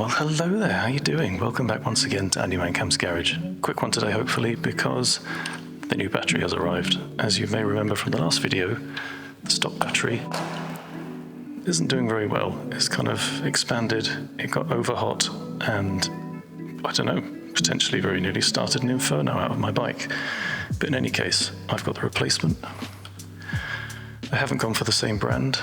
Well, hello there, how you doing? Welcome back once again to AndyManCam's garage. Quick one today, hopefully, because the new battery has arrived. As you may remember from the last video, the stock battery isn't doing very well. It's kind of expanded, it got over hot, and I don't know, potentially very nearly started an inferno out of my bike. But in any case, I've got the replacement. I haven't gone for the same brand.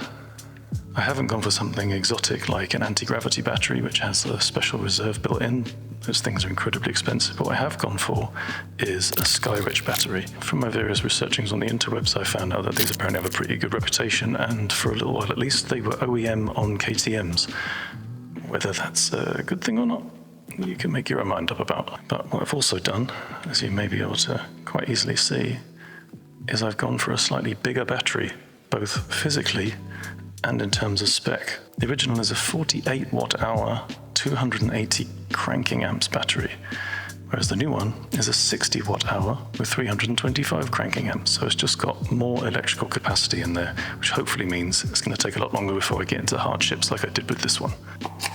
I haven't gone for something exotic like an anti-gravity battery, which has a special reserve built in. Those things are incredibly expensive. What I have gone for is a sky-rich battery. From my various researchings on the interwebs, I found out that these apparently have a pretty good reputation, and for a little while at least, they were OEM on KTMs. Whether that's a good thing or not, you can make your own mind up about. But what I've also done, as you may be able to quite easily see, is I've gone for a slightly bigger battery, both physically and in terms of spec. The original is a 48 watt hour, 280 cranking amps battery, whereas the new one is a 60 watt hour with 325 cranking amps. So it's just got more electrical capacity in there, which hopefully means it's going to take a lot longer before I get into hardships like I did with this one.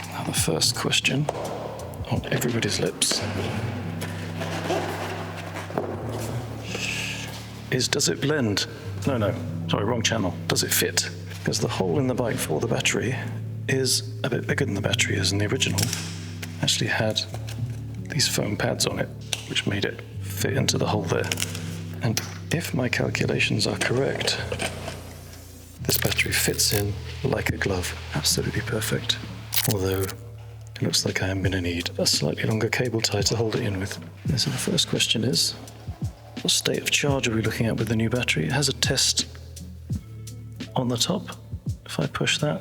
Now the first question on everybody's lips is, does it blend? No, sorry, wrong channel. Does it fit? Because the hole in the bike for the battery is a bit bigger than the battery is, and the original actually had these foam pads on it, which made it fit into the hole there. And if my calculations are correct, this battery fits in like a glove. Absolutely perfect. Although it looks like I am going to need a slightly longer cable tie to hold it in with. And so the first question is, what state of charge are we looking at with the new battery? It has a test on the top. If I push that,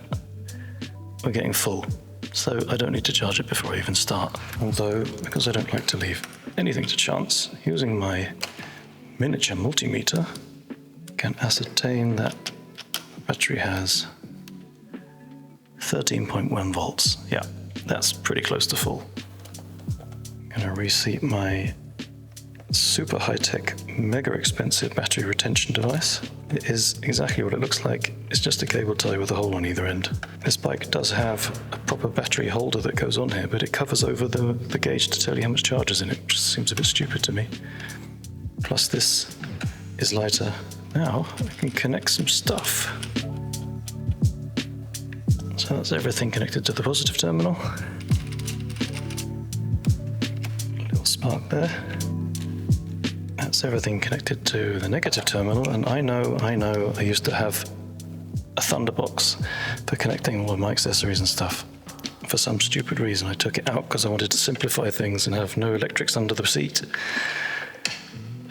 we're getting full. So I don't need to charge it before I even start. Although, because I don't like to leave anything to chance, using my miniature multimeter, I can ascertain that the battery has 13.1 volts. Yeah, that's pretty close to full. I'm gonna reseat my super high-tech, mega expensive battery retention device. It is exactly what it looks like. It's just a cable tie with a hole on either end. This bike does have a proper battery holder that goes on here, but it covers over the gauge to tell you how much charge is in it, which seems a bit stupid to me. Plus this is lighter. Now I can connect some stuff. So that's everything connected to the positive terminal. A little spark there. That's everything connected to the negative terminal, and I know, I used to have a Thunderbox for connecting all of my accessories and stuff. For some stupid reason, I took it out because I wanted to simplify things and have no electrics under the seat.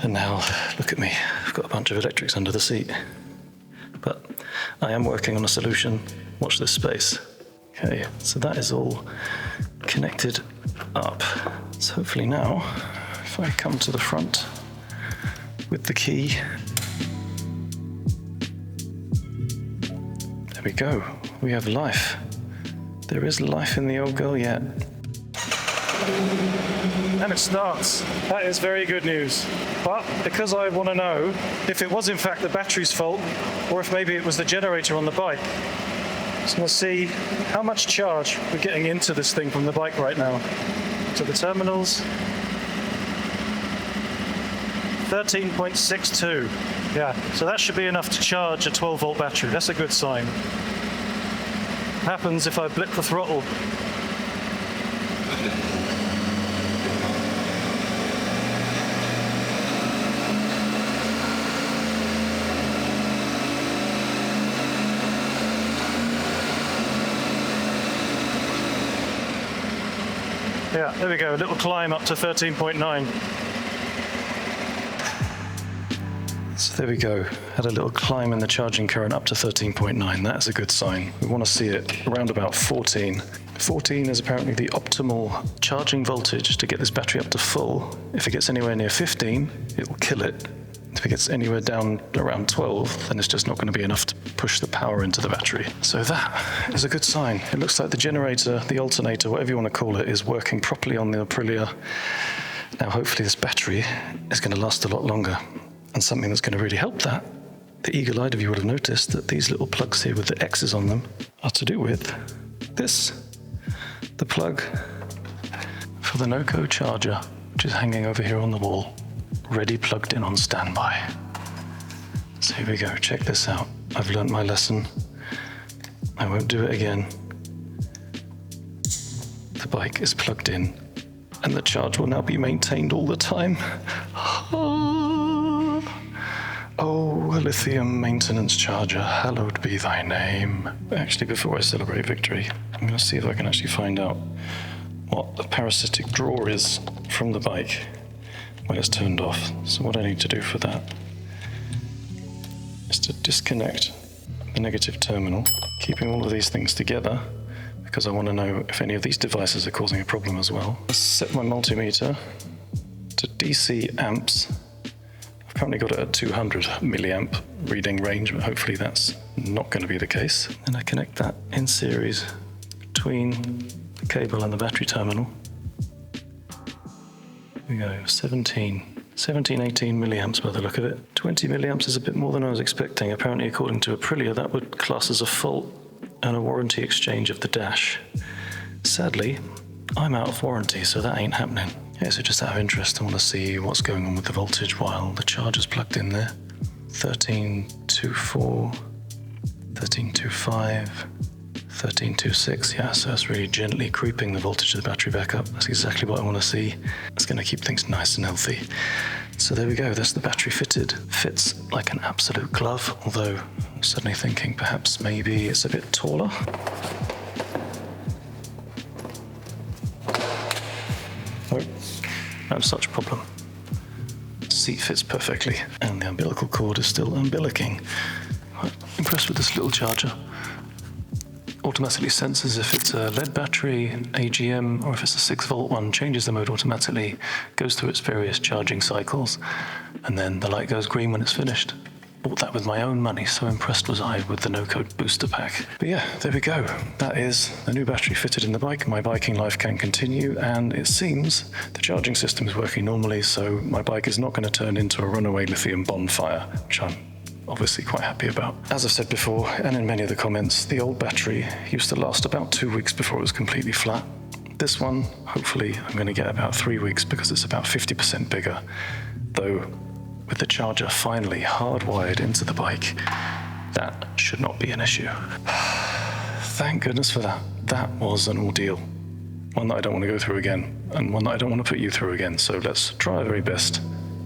And now, look at me, I've got a bunch of electrics under the seat. But I am working on a solution. Watch this space. Okay, so that is all connected up. So hopefully now, if I come to the front with the key, there we go. We have life. There is life in the old girl yet. And it starts. That is very good news. But because I want to know if it was in fact the battery's fault, or if maybe it was the generator on the bike, so we'll see how much charge we're getting into this thing from the bike right now. To the terminals. 13.62. Yeah, so that should be enough to charge a 12 volt battery. That's a good sign. Happens if I blip the throttle. Yeah, there we go, a little climb up to 13.9. So there we go, had a little climb in the charging current up to 13.9. That is a good sign. We want to see it around about 14. 14 is apparently the optimal charging voltage to get this battery up to full. If it gets anywhere near 15, it will kill it. If it gets anywhere down around 12, then it's just not going to be enough to push the power into the battery. So that is a good sign. It looks like the generator, the alternator, whatever you want to call it, is working properly on the Aprilia. Now hopefully this battery is going to last a lot longer. And something that's going to really help that, the eagle-eyed of you would have noticed that these little plugs here with the X's on them are to do with this. the plug for the no-code charger, which is hanging over here on the wall, ready plugged in on standby. So here we go, check this out. I've learnt my lesson. I won't do it again. The bike is plugged in and the charge will now be maintained all the time. Oh, a lithium maintenance charger, hallowed be thy name. Actually, before I celebrate victory, I'm going to see if I can actually find out what the parasitic draw is from the bike when it's turned off. So what I need to do for that is to disconnect the negative terminal, keeping all of these things together, because I want to know if any of these devices are causing a problem as well. I'll set my multimeter to DC amps. I've currently got it at 200 milliamp reading range, but hopefully that's not going to be the case. And I connect that in series between the cable and the battery terminal. Here we go, 18 milliamps by the look of it. 20 milliamps is a bit more than I was expecting. Apparently, according to Aprilia, that would class as a fault and a warranty exchange of the dash. Sadly, I'm out of warranty, so that ain't happening. Yeah, so just out of interest, I want to see what's going on with the voltage while the charger's plugged in there. 13.24, 13.25, 13.26, yeah, so it's really gently creeping the voltage of the battery back up. That's exactly what I want to see. It's going to keep things nice and healthy. So there we go, that's the battery fitted. Fits like an absolute glove, although I'm suddenly thinking perhaps maybe it's a bit taller. Oh, no such problem. Seat fits perfectly, and the umbilical cord is still umbilicking. Quite impressed with this little charger. Automatically senses if it's a lead battery, AGM, or if it's a 6-volt one, changes the mode automatically, goes through its various charging cycles, and then the light goes green when it's finished. Bought that with my own money, so impressed was I with the no-code booster pack. But yeah, there we go. That is the new battery fitted in the bike. My biking life can continue, and it seems the charging system is working normally, so my bike is not going to turn into a runaway lithium bonfire, which I'm obviously quite happy about. As I've said before, and in many of the comments, the old battery used to last about 2 weeks before it was completely flat. This one, hopefully, I'm going to get about 3 weeks because it's about 50% bigger, though with the charger finally hardwired into the bike, that should not be an issue. Thank goodness for that. That was an ordeal. One that I don't want to go through again, and one that I don't want to put you through again, so let's try our very best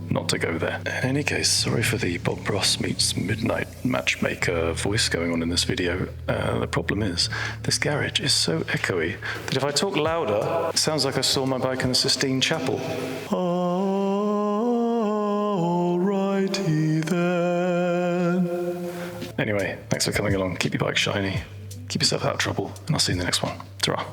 not to go there. In any case, sorry for the Bob Ross meets Midnight Matchmaker voice going on in this video. The problem is, this garage is so echoey that if I talk louder, it sounds like I saw my bike in the Sistine Chapel. Alrighty then. Anyway, thanks for coming along. Keep your bike shiny, keep yourself out of trouble, and I'll see you in the next one. Ta-ra.